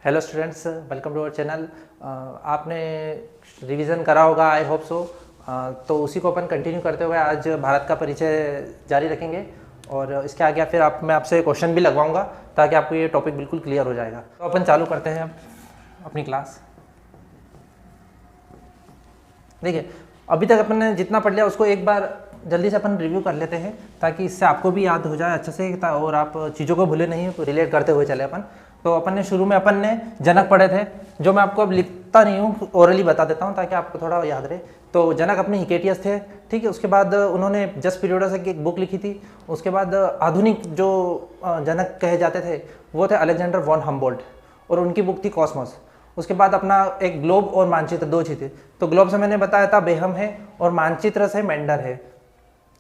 Hello students, welcome to our channel. आपने revision करा होगा, आई होप सो। तो उसी को अपन कंटिन्यू करते हुए आज भारत का परिचय जारी रखेंगे और इसके आगे फिर मैं आपसे क्वेश्चन भी लगवाऊंगा ताकि आपको ये टॉपिक बिल्कुल क्लियर हो जाएगा। तो अपन चालू करते हैं अपनी क्लास। देखिए, अभी तक अपन ने जितना पढ़ लिया उसको एक बार जल्दी से अपन रिव्यू कर लेते हैं ताकि इससे आपको भी याद हो जाए अच्छे से और आप चीज़ों को भूले नहीं, रिलेट करते हुए चले अपन। तो अपन ने शुरू में अपन ने जनक पढ़े थे, जो मैं आपको अब लिखता नहीं हूँ, ओरली बता देता हूँ ताकि आपको थोड़ा याद रहे। तो जनक अपने हिकेटियस थे, ठीक है। उसके बाद उन्होंने जस्ट पीरियडस की एक बुक लिखी थी। उसके बाद आधुनिक जो जनक कहे जाते थे वो थे अलेक्जेंडर वॉन हम्बोल्ट और उनकी बुक थी कॉस्मोस। उसके बाद अपना एक ग्लोब और मानचित्र, दो चीज़ थी। तो ग्लोब से मैंने बताया था बेहम है और मानचित्र से मेंडर है।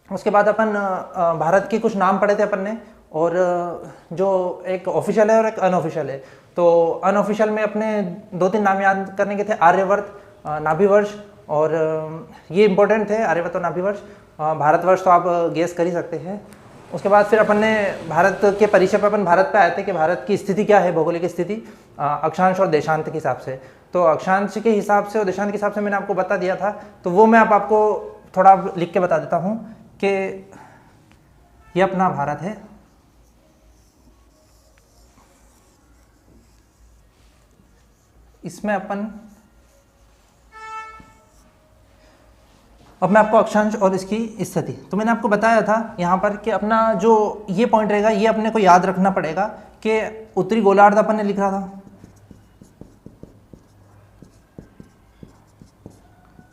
उसके बाद अपन भारत के कुछ नाम पढ़े थे अपन ने, और जो एक ऑफिशियल है और एक अनऑफिशियल है। तो अनऑफिशियल में अपने दो तीन नाम याद करने के थे, आर्यवर्त, नाभिवर्ष, और ये इंपॉर्टेंट थे, आर्यवर्त और नाभिवर्ष। भारतवर्ष तो आप गेस कर ही सकते हैं। उसके बाद फिर अपन ने भारत के परिचय पर अपन भारत पे आए थे कि भारत की स्थिति क्या है, भौगोलिक स्थिति अक्षांश और देशांत के हिसाब से। तो अक्षांश के हिसाब से और देशांत के हिसाब से मैंने आपको बता दिया था। तो वो मैं आपको थोड़ा लिख के बता देता हूँ कि ये अपना भारत है। इसमें अब मैं आपको अक्षांश और इसकी स्थिति, तो मैंने आपको बताया था यहाँ पर कि अपना जो ये पॉइंट रहेगा ये अपने को याद रखना पड़ेगा कि उत्तरी गोलार्ध अपन ने लिख रहा था,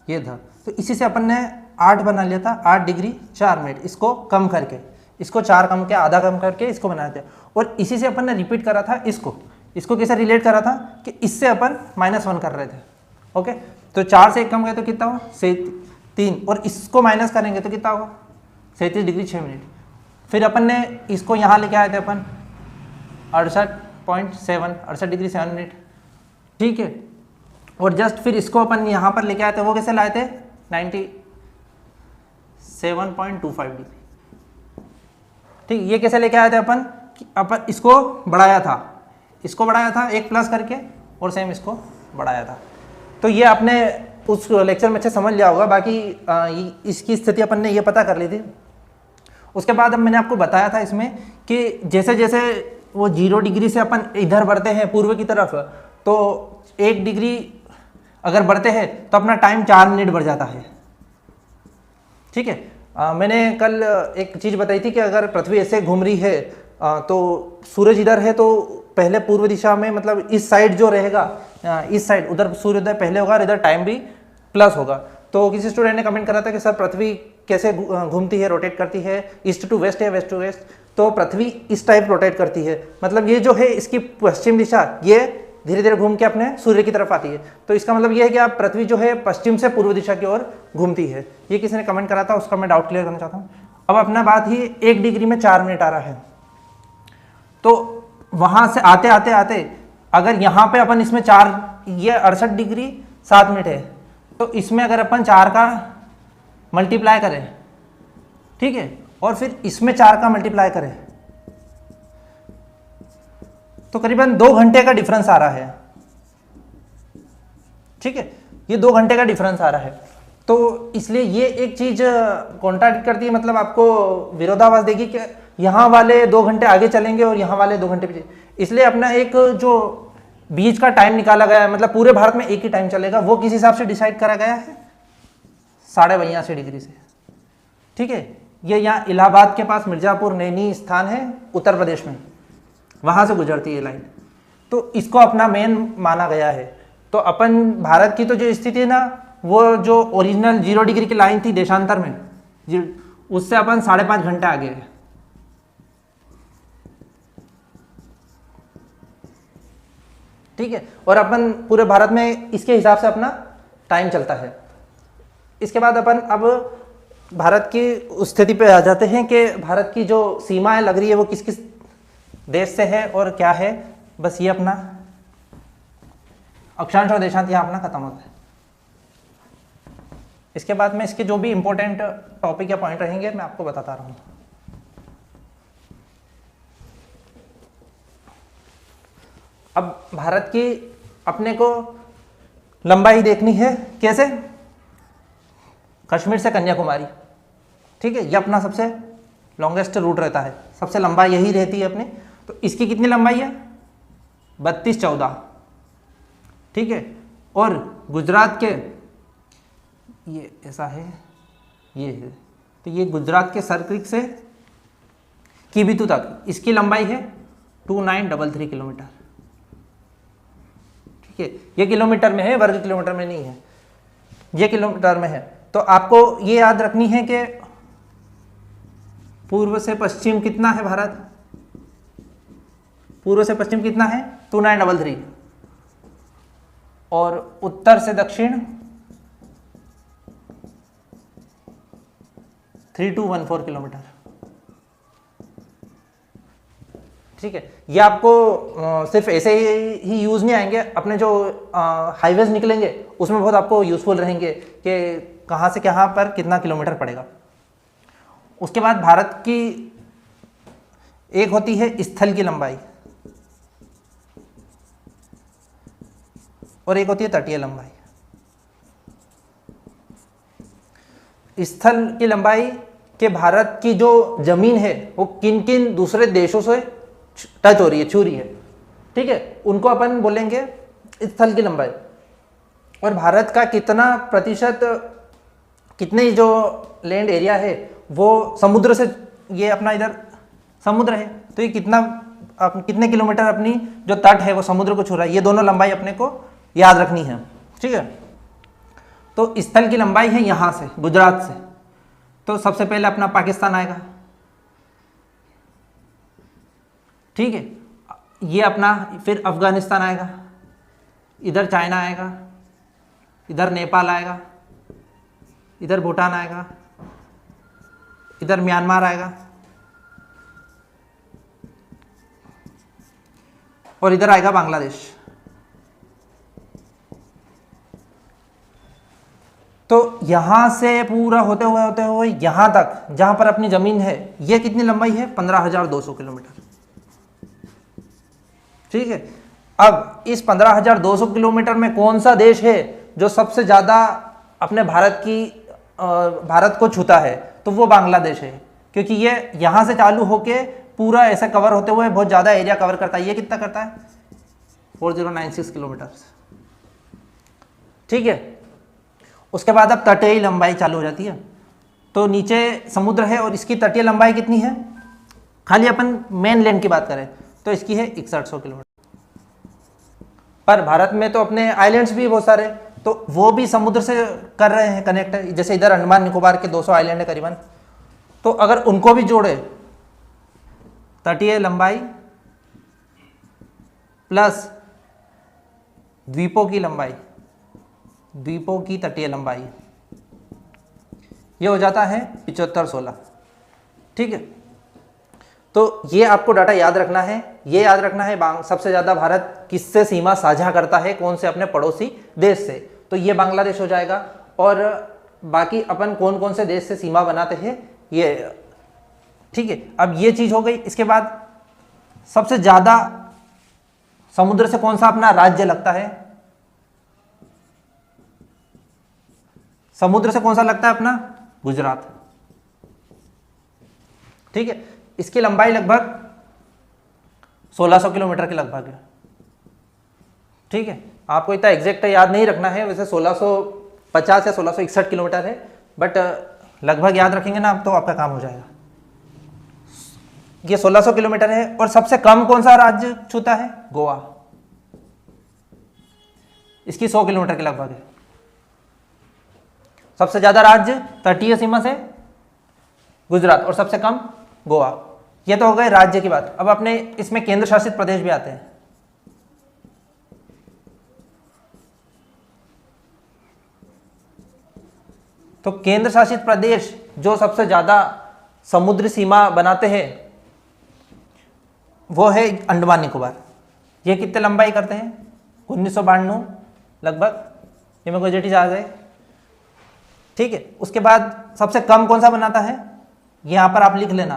ये था। तो इसी से अपन ने 8 बना लिया था, 8 डिग्री 4 मिनट। इसको कम करके, इसको 4 कम के आधा कम करके इसको बनाया था। और इसी से अपन ने रिपीट करा था इसको कैसे रिलेट करा था कि इससे अपन -1 कर रहे थे। ओके, तो 4 से 1 कम गए तो कितना हुआ, 3, और इसको माइनस करेंगे तो कितना होगा, 37 डिग्री 6 मिनट। फिर अपन ने इसको यहाँ लेके आए थे अपन 68 डिग्री 7 मिनट, ठीक है। और जस्ट फिर इसको अपन यहाँ पर लेके आए थे, वो कैसे लाए थे, 97.25 डिग्री, ठीक। ये कैसे लेके आए थे अपन इसको बढ़ाया था, एक प्लस करके, और सेम इसको बढ़ाया था। तो ये आपने उस लेक्चर में अच्छे समझ लिया होगा। बाकी इसकी स्थिति अपन ने ये पता कर ली थी। उसके बाद अब मैंने आपको बताया था इसमें कि जैसे जैसे वो 0 डिग्री से अपन इधर बढ़ते हैं पूर्व की तरफ, तो 1 डिग्री अगर बढ़ते हैं तो अपना टाइम 4 मिनट बढ़ जाता है, ठीक है। मैंने कल एक चीज़ बताई थी कि अगर पृथ्वी ऐसे घूम रही है तो सूरज इधर है तो पहले पूर्व दिशा में, मतलब इस साइड जो रहेगा, इस साइड उधर सूर्योदय पहले होगा और इधर टाइम भी प्लस होगा। तो किसी स्टूडेंट ने कमेंट करा था कि सर पृथ्वी कैसे घूमती है, रोटेट करती है, ईस्ट टू वेस्ट या वेस्ट टू वेस्ट। तो पृथ्वी इस टाइप रोटेट करती है, मतलब ये जो है इसकी पश्चिम दिशा ये धीरे धीरे घूम के अपने सूर्य की तरफ आती है। तो इसका मतलब ये है कि आप पृथ्वी जो है पश्चिम से पूर्व दिशा की ओर घूमती है। ये किसी ने कमेंट करा था, उसका मैं डाउट क्लियर करना चाहता हूँ। अब अपना बात ही 1 डिग्री में 4 मिनट आ रहा है, तो वहां से आते आते आते अगर यहाँ पे अपन इसमें 4, ये 68 डिग्री 7 मिनट है, तो इसमें अगर अपन 4 का मल्टीप्लाई करें, ठीक है, और फिर इसमें 4 का मल्टीप्लाई करें, तो करीबन 2 घंटे का डिफरेंस आ रहा है, ठीक है। ये 2 घंटे का डिफरेंस आ रहा है। तो इसलिए ये एक चीज कॉन्ट्राडिक्ट करती है, मतलब आपको विरोधाभास देगी कि यहाँ वाले 2 घंटे आगे चलेंगे और यहाँ वाले 2 घंटे पीछे। इसलिए अपना एक जो बीच का टाइम निकाला गया है, मतलब पूरे भारत में एक ही टाइम चलेगा, वो किस हिसाब से डिसाइड करा गया है, 82.5 डिग्री से, ठीक है। ये यहाँ इलाहाबाद के पास मिर्जापुर नैनी स्थान है उत्तर प्रदेश में, वहां से गुजरती है लाइन। तो इसको अपना मेन माना गया है। तो अपन भारत की तो जो स्थिति है ना, वो जो ओरिजिनल 0 डिग्री की लाइन थी देशांतर में, उससे अपन 5.5 घंटे आगे है, ठीक है। और अपन पूरे भारत में इसके हिसाब से अपना टाइम चलता है। इसके बाद अपन अब भारत की स्थिति पे आ जाते हैं कि भारत की जो सीमाएं लग रही है वो किस किस देश से है और क्या है। बस ये अपना अक्षांश और देशांत यहाँ अपना खत्म होता है। इसके बाद में इसके जो भी इंपॉर्टेंट टॉपिक या पॉइंट रहेंगे मैं आपको बताता रहूँगा। अब भारत की अपने को लंबाई देखनी है कैसे, कश्मीर से कन्याकुमारी, ठीक है, ये अपना सबसे लॉन्गेस्ट रूट रहता है, सबसे लंबा यही रहती है अपने। तो इसकी कितनी लंबाई है, 32-14, ठीक है। और गुजरात के ये ऐसा है, ये है, तो ये गुजरात के सरक्रिक से कीबितु तक इसकी लंबाई है 2933 किलोमीटर, ठीक है। ये किलोमीटर में है, वर्ग किलोमीटर में नहीं है, ये किलोमीटर में है। तो आपको ये याद रखनी है कि पूर्व से पश्चिम कितना है भारत, पूर्व से पश्चिम कितना है 2933, और उत्तर से दक्षिण 3214 किलोमीटर, ठीक है। ये आपको सिर्फ ऐसे ही यूज नहीं आएंगे, अपने जो हाईवेज निकलेंगे उसमें बहुत आपको यूजफुल रहेंगे कि कहाँ से कहाँ पर कितना किलोमीटर पड़ेगा। उसके बाद भारत की एक होती है स्थल की लंबाई और एक होती है तटीय लंबाई। स्थल की लंबाई के भारत की जो जमीन है वो किन किन दूसरे देशों से टच हो रही है, छू रही है, ठीक है, उनको अपन बोलेंगे स्थल की लंबाई। और भारत का कितना प्रतिशत, कितने जो लैंड एरिया है वो समुद्र से, ये अपना इधर समुद्र है, तो ये कितने किलोमीटर अपनी जो तट है वो समुद्र को छू रहा है, ये दोनों लंबाई अपने को याद रखनी है, ठीक है। तो स्थल की लंबाई है यहाँ से गुजरात से, तो सबसे पहले अपना पाकिस्तान आएगा, ठीक है, ये अपना फिर अफगानिस्तान आएगा, इधर चाइना आएगा, इधर नेपाल आएगा, इधर भूटान आएगा, इधर म्यांमार आएगा, और इधर आएगा बांग्लादेश। तो यहां से पूरा होते हुए यहां तक जहां पर अपनी जमीन है, ये कितनी लंबाई है 15,200 किलोमीटर, ठीक है। अब इस 15,200 किलोमीटर में कौन सा देश है जो सबसे ज्यादा अपने भारत को छूता है, तो वो बांग्लादेश है, क्योंकि ये यहां से चालू होके पूरा ऐसा कवर होते हुए बहुत ज्यादा एरिया कवर करता है। ये कितना करता है 4096 किलोमीटर, ठीक है। उसके बाद अब तटीय लंबाई चालू हो जाती है, तो नीचे समुद्र है और इसकी तटीय लंबाई कितनी है, खाली अपन मेन लैंड की बात करें तो इसकी है 6100 किलोमीटर। पर भारत में तो अपने आइलैंड्स भी बहुत सारे, तो वो भी समुद्र से कर रहे हैं कनेक्ट, जैसे इधर अंडमान निकोबार के 200 आइलैंड है करीबन, तो अगर उनको भी जोड़े, तटीय लंबाई प्लस द्वीपों की लंबाई, द्वीपों की तटीय लंबाई, ये हो जाता है 7516, ठीक है। तो ये आपको डाटा याद रखना है, ये याद रखना है सबसे ज़्यादा भारत किससे सीमा साझा करता है, कौन से अपने पड़ोसी देश से, तो ये बांग्लादेश हो जाएगा। और बाकी अपन कौन कौन से देश से सीमा बनाते हैं ये, ठीक है। अब ये चीज़ हो गई। इसके बाद सबसे ज़्यादा समुद्र से कौन सा अपना राज्य लगता है, समुद्र से कौन सा लगता है अपना गुजरात, ठीक है। इसकी लंबाई लगभग 1600 किलोमीटर के लगभग है, ठीक है। आपको इतना एग्जैक्ट याद नहीं रखना है, वैसे 1650 या 1661 किलोमीटर है, बट लगभग याद रखेंगे ना आप तो आपका काम हो जाएगा। ये 1600 किलोमीटर है। और सबसे कम कौन सा राज्य छूता है, गोवा, इसकी 100 किलोमीटर के लगभग है। सबसे ज्यादा राज्य तटीय सीमा से गुजरात और सबसे कम गोवा। ये तो हो गए राज्य की बात। अब अपने इसमें केंद्र शासित प्रदेश भी आते हैं। तो केंद्र शासित प्रदेश जो सबसे ज्यादा समुद्री सीमा बनाते हैं वो है अंडमान निकोबार। ये कितने लंबाई करते हैं 1992 लगभग, इमेगोजेटीज आ गए, ठीक है। उसके बाद सबसे कम कौन सा बनाता है, यहां पर आप लिख लेना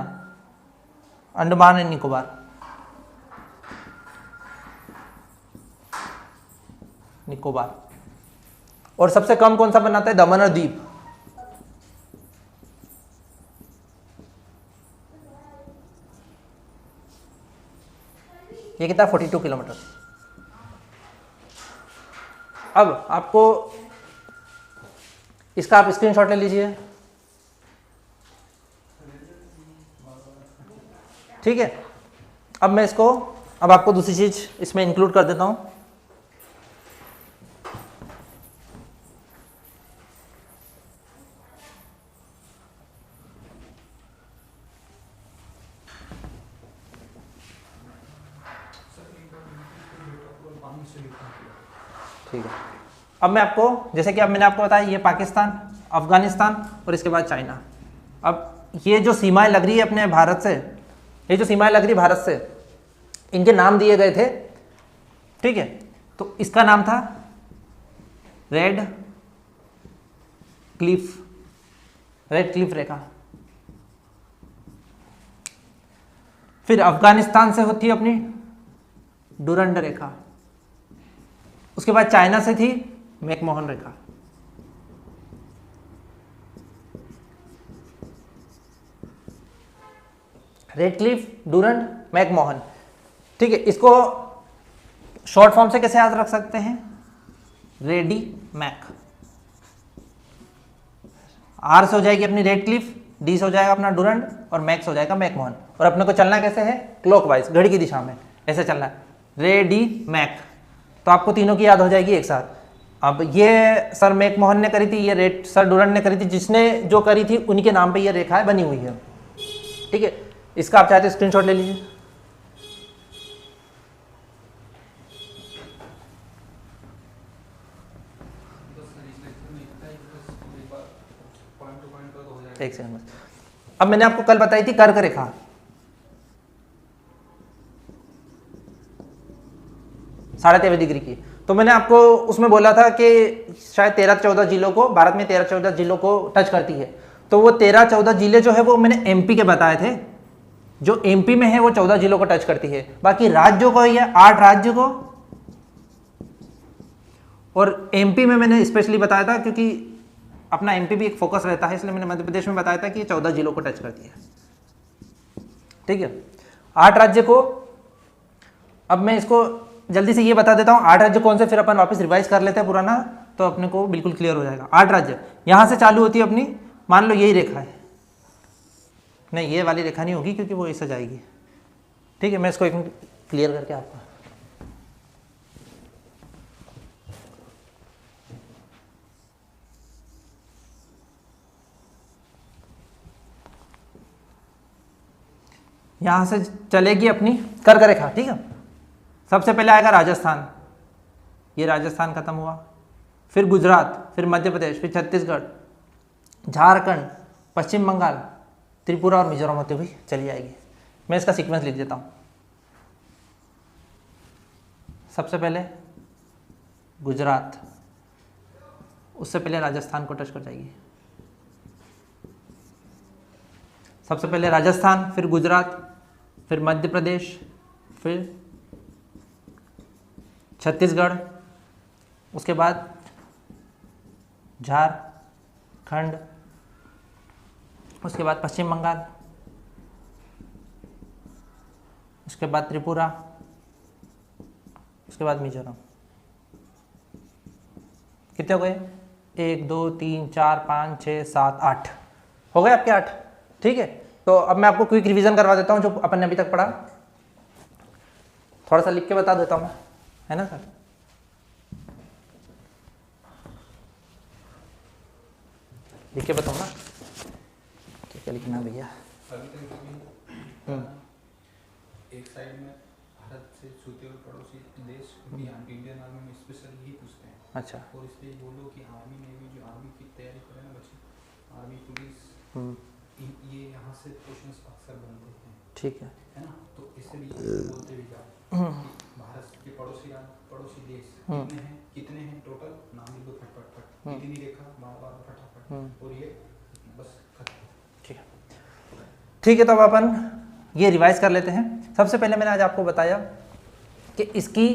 अंडमान एंड निकोबार। निकोबार। और सबसे कम कौन सा बनाता है? दमन और दीव। ये कितना? 42 किलोमीटर। अब आपको इसका आप स्क्रीनशॉट ले लीजिए, ठीक है। अब मैं इसको, अब आपको दूसरी चीज इसमें इंक्लूड कर देता हूं। ठीक है। अब मैं आपको, जैसे कि अब मैंने आपको बताया, ये पाकिस्तान, अफगानिस्तान और इसके बाद चाइना। अब ये जो सीमाएं लग रही है अपने भारत से, ये जो सीमाएं लग रही भारत से, इनके नाम दिए गए थे, ठीक है। तो इसका नाम था रेड क्लिफ रेखा। फिर अफगानिस्तान से होती है अपनी डुरंड रेखा। उसके बाद चाइना से थी मैकमोहन रेखा। रेडक्लिफ, डुरंड, मैकमोहन, ठीक है। इसको शॉर्ट फॉर्म से कैसे याद रख सकते हैं? Ready Mac. आर से हो जाएगी अपनी रेडक्लिफ, डी से हो जाएगा अपना डुरंड और मैक से हो जाएगा मैकमोहन। और अपने को चलना कैसे है? क्लॉकवाइज, घड़ी की दिशा में ऐसे चलना है, रेडी मैक। तो आपको तीनों की याद हो जाएगी एक साथ। अब ये सर मैकमोहन ने करी थी, ये रेड सर डुरंड ने करी थी, जिसने जो करी थी उन्हीं के नाम पे ये रेखाएं बनी हुई है, ठीक है। इसका आप चाहते तो स्क्रीनशॉट ले लीजिए। एक सेकंड बस। अब मैंने आपको कल बताई थी कर्क रेखा, -13.5 डिग्री की। तो मैंने आपको उसमें बोला था कि शायद 13-14 जिलों को, भारत में 13-14 जिलों को टच करती है। तो वो 13-14 जिले जो है वो मैंने एमपी के बताए थे। जो एमपी में है वो 14 जिलों को टच करती है। बाकी राज्यों को ये 8 राज्य को, और एमपी में मैंने स्पेशली बताया था क्योंकि अपना एमपी भी एक फोकस रहता है, इसलिए मैंने मध्य प्रदेश में बताया था कि 14 जिलों को टच करती है, ठीक है। 8 राज्य को, अब मैं इसको जल्दी से ये बता देता हूँ 8 राज्य कौन से, फिर अपन वापस रिवाइज कर लेते हैं पुराना, तो अपने को बिल्कुल क्लियर हो जाएगा। 8 राज्य यहाँ से चालू होती है अपनी, मान लो यही रेखा है, नहीं ये वाली रेखा नहीं होगी क्योंकि वो ऐसे जाएगी, ठीक है। मैं इसको एक क्लियर करके आपको, यहां से चलेगी अपनी कर्क रेखा, ठीक है। सबसे पहले आएगा राजस्थान, ये राजस्थान खत्म हुआ, फिर गुजरात, फिर मध्य प्रदेश, फिर छत्तीसगढ़, झारखंड, पश्चिम बंगाल, त्रिपुरा और मिजोरम होते हुए चली जाएगी। मैं इसका सीक्वेंस लिख देता हूँ। सबसे पहले गुजरात, उससे पहले राजस्थान को टच कर जाएगी। सबसे पहले राजस्थान, फिर गुजरात, फिर मध्य प्रदेश, फिर छत्तीसगढ़, उसके बाद झारखंड, उसके बाद पश्चिम बंगाल, उसके बाद त्रिपुरा, उसके बाद मिजोरम। कितने हो गए? 1 2 3 4 5 6 7 8 हो गए आपके 8, ठीक है। तो अब मैं आपको क्विक रिवीजन करवा देता हूं जो अपन ने अभी तक पढ़ा, थोड़ा सा लिख के बता देता हूं मैं, है ना सर? लिख के बताऊँ ना, क्या लिखना भैया? एक साइड में भारत से छूते हुए पड़ोसी देश इंडियन आर्मी में स्पेशल ही पूछते हैं। अच्छा। और इसलिए बोलो कि आर्मी नेवी, जो आर्मी की तैयारी करे ना बच्चे, आर्मी पुलिस, ये यहाँ से क्वेश्चंस अक्सर बनते हैं, ठीक है ना? तो इसलिए बोलते भी जाओ भारत के पड़ोसी देश कितने हैं टोटल, नाम लिखो फटाफट, कितनी रेखा बार फटाफट, और ये बस खत्म। ठीक है। तो अब अपन ये रिवाइज कर लेते हैं। सबसे पहले मैंने आज आपको बताया कि इसकी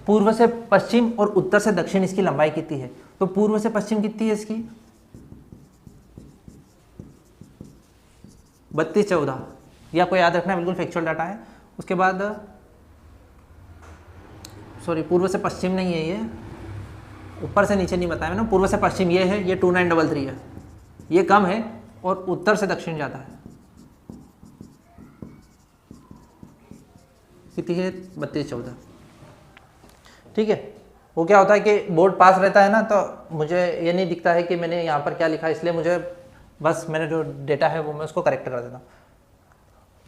पूर्व से पश्चिम और उत्तर से दक्षिण इसकी लंबाई कितनी है। तो पूर्व से पश्चिम कितनी है इसकी 32-14, ये आपको याद रखना है, बिल्कुल फैक्चुअल डाटा है। उसके बाद सॉरी पूर्व से पश्चिम नहीं है, ये ऊपर से नीचे नहीं बताया मैंने, पूर्व से पश्चिम ये है, ये 2933 है, ये कम है, और उत्तर से दक्षिण ज़्यादा है, कितनी है 32-14। ठीक है, वो क्या होता है कि बोर्ड पास रहता है ना, तो मुझे ये नहीं दिखता है कि मैंने यहाँ पर क्या लिखा है, इसलिए मुझे बस मैंने जो डेटा है वो मैं उसको करेक्ट कर देता हूँ।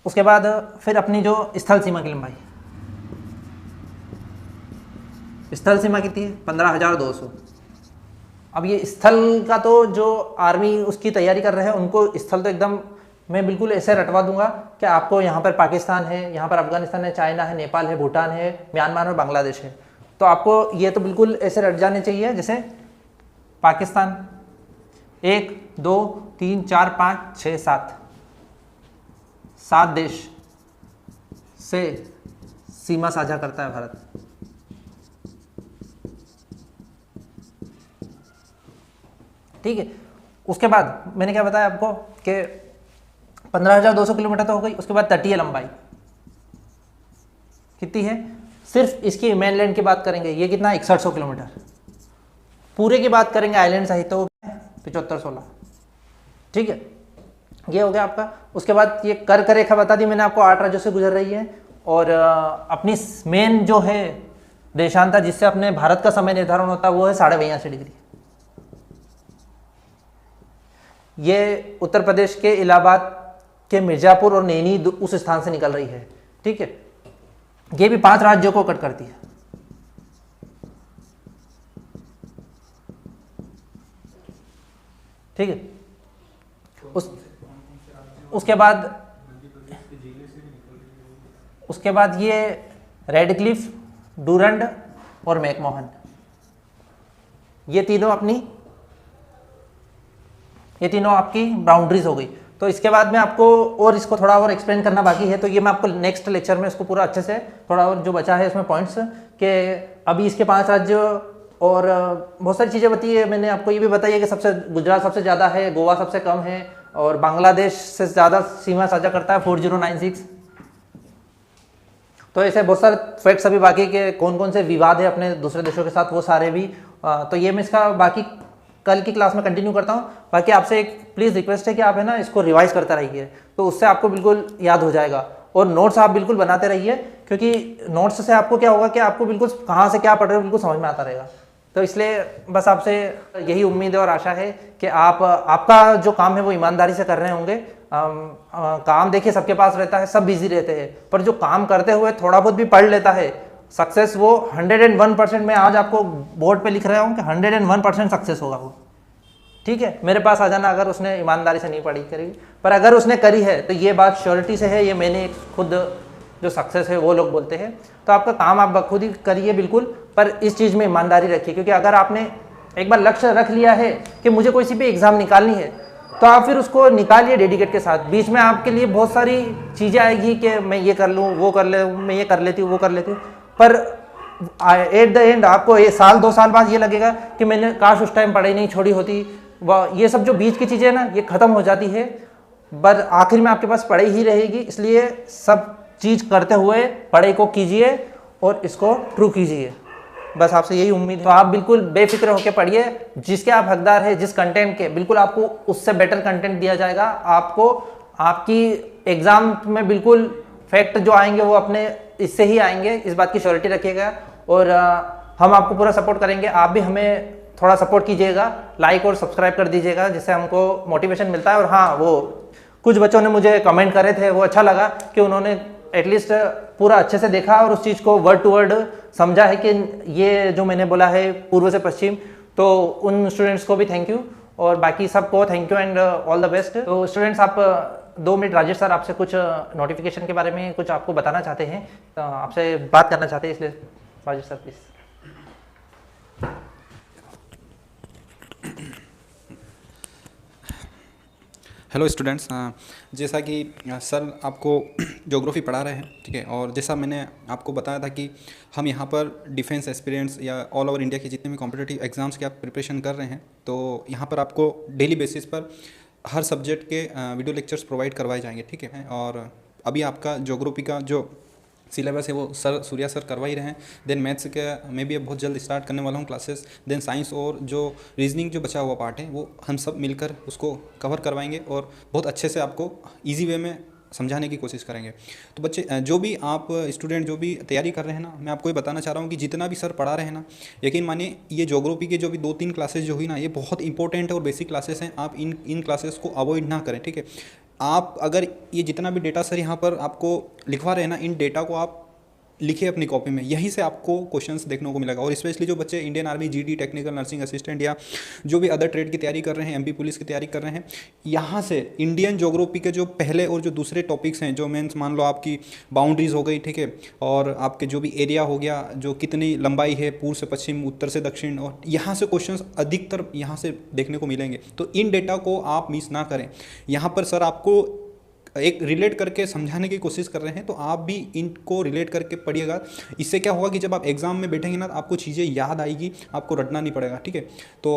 उसके बाद फिर अपनी जो स्थल सीमा की लंबाई, स्थल सीमा कितनी है 15,200। अब ये स्थल का तो जो आर्मी उसकी तैयारी कर रहे हैं उनको स्थल तो एकदम मैं बिल्कुल ऐसे रटवा दूंगा कि आपको यहाँ पर पाकिस्तान है, यहाँ पर अफगानिस्तान है, चाइना है, नेपाल है, भूटान है, म्यांमार और बांग्लादेश है। तो आपको ये तो बिल्कुल ऐसे रट जाने चाहिए जैसे पाकिस्तान 1 2 3 4 5 6 7 देश से सीमा साझा करता है भारत। ठीक है, उसके बाद मैंने क्या बताया आपको कि 15,200 किलोमीटर तो हो गई। उसके बाद तटीय लंबाई कितनी है, सिर्फ इसकी मेनलैंड की बात करेंगे ये कितना 6100 किलोमीटर, पूरे की बात करेंगे आइलैंड सहित तो 7516। ठीक है, ये हो गया आपका। उसके बाद ये कर्क रेखा बता दी मैंने आपको 8 राज्यों से गुजर रही है, और अपनी मेन जो है देशांतर जिससे अपने भारत का समय निर्धारण होता है वो है 82.5 डिग्री। ये उत्तर प्रदेश के इलाहाबाद के मिर्जापुर और नैनी उस स्थान से निकल रही है। ठीक है, ये भी 5 राज्यों को कट करती है। ठीक है, उसके बाद ये रेड क्लिफ, डूरंड और मैकमोहन, ये तीनों आपकी बाउंड्रीज हो गई। तो इसके बाद में आपको और इसको थोड़ा और एक्सप्लेन करना बाकी है, तो ये मैं आपको नेक्स्ट लेक्चर में इसको पूरा अच्छे से थोड़ा और जो बचा है इसमें पॉइंट्स कि अभी इसके 5 राज्य और बहुत सारी चीज़ें बताई है मैंने आपको। ये भी बताइए कि गुजरात सबसे ज़्यादा है, गोवा सबसे कम है, और बांग्लादेश से ज़्यादा सीमा साझा करता है 4096। तो ऐसे बहुत सारे फैक्ट्स अभी बाकी के कौन कौन से विवाद है अपने दूसरे देशों के साथ वो सारे भी, तो ये मैं इसका बाकी कल की क्लास में कंटिन्यू करता हूँ। बाकी आपसे एक प्लीज़ रिक्वेस्ट है कि आप है ना इसको रिवाइज करते रहिए, तो उससे आपको बिल्कुल याद हो जाएगा। और नोट्स आप बिल्कुल बनाते रहिए, क्योंकि नोट्स से आपको क्या होगा कि आपको बिल्कुल कहाँ से क्या पढ़ रहे हो बिल्कुल समझ में आता रहेगा। तो इसलिए बस आपसे यही उम्मीद है और आशा है कि आपका जो काम है वो ईमानदारी से कर रहे होंगे। काम देखिए सबके पास रहता है, सब बिजी रहते हैं, पर जो काम करते हुए थोड़ा बहुत भी पढ़ लेता है सक्सेस वो 101%। मैं आज आपको बोर्ड पे लिख रहा हूँ कि 101% सक्सेस होगा वो। ठीक है, मेरे पास आ जाना अगर उसने ईमानदारी से नहीं पढ़ी करी, पर अगर उसने करी है तो ये बात श्योरिटी से है, ये मैंने खुद जो सक्सेस है वो लोग बोलते हैं। तो आपका काम आप खुद ही करिए बिल्कुल, पर इस चीज़ में ईमानदारी रखिए, क्योंकि अगर आपने एक बार लक्ष्य रख लिया है कि मुझे कोई सी भी एग्ज़ाम निकालनी है तो आप फिर उसको निकालिए डेडिकेट के साथ। बीच में आपके लिए बहुत सारी चीज़ें आएगी कि मैं ये कर लूँ, वो कर ले, मैं ये कर लेती हूँ, वो कर लेती हूँ, पर एट द एंड आपको 1 साल 2 साल बाद ये लगेगा कि मैंने काश उस टाइम पढ़ाई नहीं छोड़ी होती। ये सब जो बीच की चीज़ें ना ये ख़त्म हो जाती है, पर आखिर में आपके पास पढ़ाई ही रहेगी। इसलिए सब चीज़ करते हुए पढ़ाई को कीजिए और इसको ट्रू कीजिए, बस आपसे यही उम्मीद है। तो आप बिल्कुल बेफिक्र होकर पढ़िए, जिसके आप हकदार हैं, जिस कंटेंट के, बिल्कुल आपको उससे बेटर कंटेंट दिया जाएगा। आपको आपकी एग्ज़ाम में बिल्कुल फैक्ट जो आएंगे वो अपने इससे ही आएंगे, इस बात की श्योरिटी रखिएगा। और हम आपको पूरा सपोर्ट करेंगे, आप भी हमें थोड़ा सपोर्ट कीजिएगा, लाइक और सब्सक्राइब कर दीजिएगा, जिससे हमको मोटिवेशन मिलता है। और हाँ, वो कुछ बच्चों ने मुझे कमेंट करे थे, वो अच्छा लगा कि उन्होंने एटलीस्ट पूरा अच्छे से देखा और उस चीज़ को वर्ड टू वर्ड समझा है कि ये जो मैंने बोला है पूर्व से पश्चिम। तो उन स्टूडेंट्स को भी थैंक यू, और बाकी सबको thank you and all the best. तो स्टूडेंट्स, आप 2 मिनट, राजेश सर आपसे कुछ नोटिफिकेशन के बारे में कुछ आपको बताना चाहते हैं, तो आपसे बात करना चाहते हैं, इसलिए Rajesh sir please. Hello students, जैसा कि सर आपको ज्योग्राफी पढ़ा रहे हैं, ठीक है, और जैसा मैंने आपको बताया था कि हम यहाँ पर डिफेंस एस्पिरेंट्स या ऑल ओवर इंडिया के जितने भी कॉम्पिटिटिव एग्जाम्स के आप प्रिपरेशन कर रहे हैं, तो यहाँ पर आपको डेली बेसिस पर हर सब्जेक्ट के वीडियो लेक्चर्स प्रोवाइड करवाए जाएंगे, ठीक है। और अभी आपका ज्योग्राफी का जो सिलेबस है वो सर सूर्या सर करवा ही रहे हैं। देन मैथ्स का मैं भी अब बहुत जल्द स्टार्ट करने वाला हूँ क्लासेस। देन साइंस और जो रीजनिंग जो बचा हुआ पार्ट है वो हम सब मिलकर उसको कवर करवाएंगे और बहुत अच्छे से आपको ईजी वे में समझाने की कोशिश करेंगे। तो बच्चे जो भी आप स्टूडेंट जो भी तैयारी कर रहे हैं ना, मैं आपको ये बताना चाह रहा हूँ कि जितना भी सर पढ़ा रहे हैं ना, यकीन मानिए ये ज्योग्राफी के जो भी 2-3 क्लासेस जो हुई ना, ये बहुत इंपॉर्टेंट है और बेसिक क्लासेस हैं। आप इन क्लासेस को अवॉइड ना करें, ठीक है। आप अगर ये जितना भी डेटा सर यहाँ पर आपको लिखवा रहे हैं ना, इन डेटा को आप लिखिए अपनी कॉपी में, यहीं से आपको क्वेश्चंस देखने को मिलेगा। और स्पेशली जो बच्चे Indian army, GD, technical nursing assistant या जो भी अदर ट्रेड की तैयारी कर रहे हैं, एमपी पुलिस की तैयारी कर रहे हैं, यहाँ से इंडियन ज्योग्राफी के जो पहले और जो दूसरे टॉपिक्स हैं, जो मीन्स मान लो आपकी बाउंड्रीज हो गई, ठीक है, और आपके जो भी एरिया हो गया, जो कितनी लंबाई है पूर्व से पश्चिम, उत्तर से दक्षिण, और यहाँ से क्वेश्चन अधिकतर यहाँ से देखने को मिलेंगे। तो इन डेटा को आप मिस ना करें। यहाँ पर सर आपको एक रिलेट करके समझाने की कोशिश कर रहे हैं, तो आप भी इनको रिलेट करके पढ़िएगा। इससे क्या होगा कि जब आप एग्जाम में बैठेंगे ना, तो आपको चीज़ें याद आएगी, आपको रटना नहीं पड़ेगा, ठीक है। तो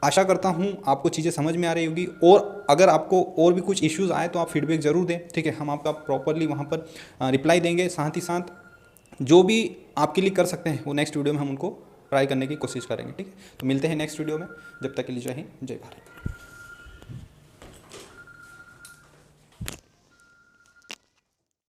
आशा करता हूँ आपको चीज़ें समझ में आ रही होगी, और अगर आपको और भी कुछ इश्यूज़ आए तो आप फीडबैक ज़रूर दें, ठीक है। हम आपका प्रॉपरली वहाँ पर रिप्लाई देंगे। साथ ही साथ जो भी आपके लिए कर सकते हैं वो नेक्स्ट वीडियो में हम उनको ट्राई करने की कोशिश करेंगे, ठीक है। तो मिलते हैं नेक्स्ट वीडियो में, जब तक के लिए जय हिंद, जय भारत।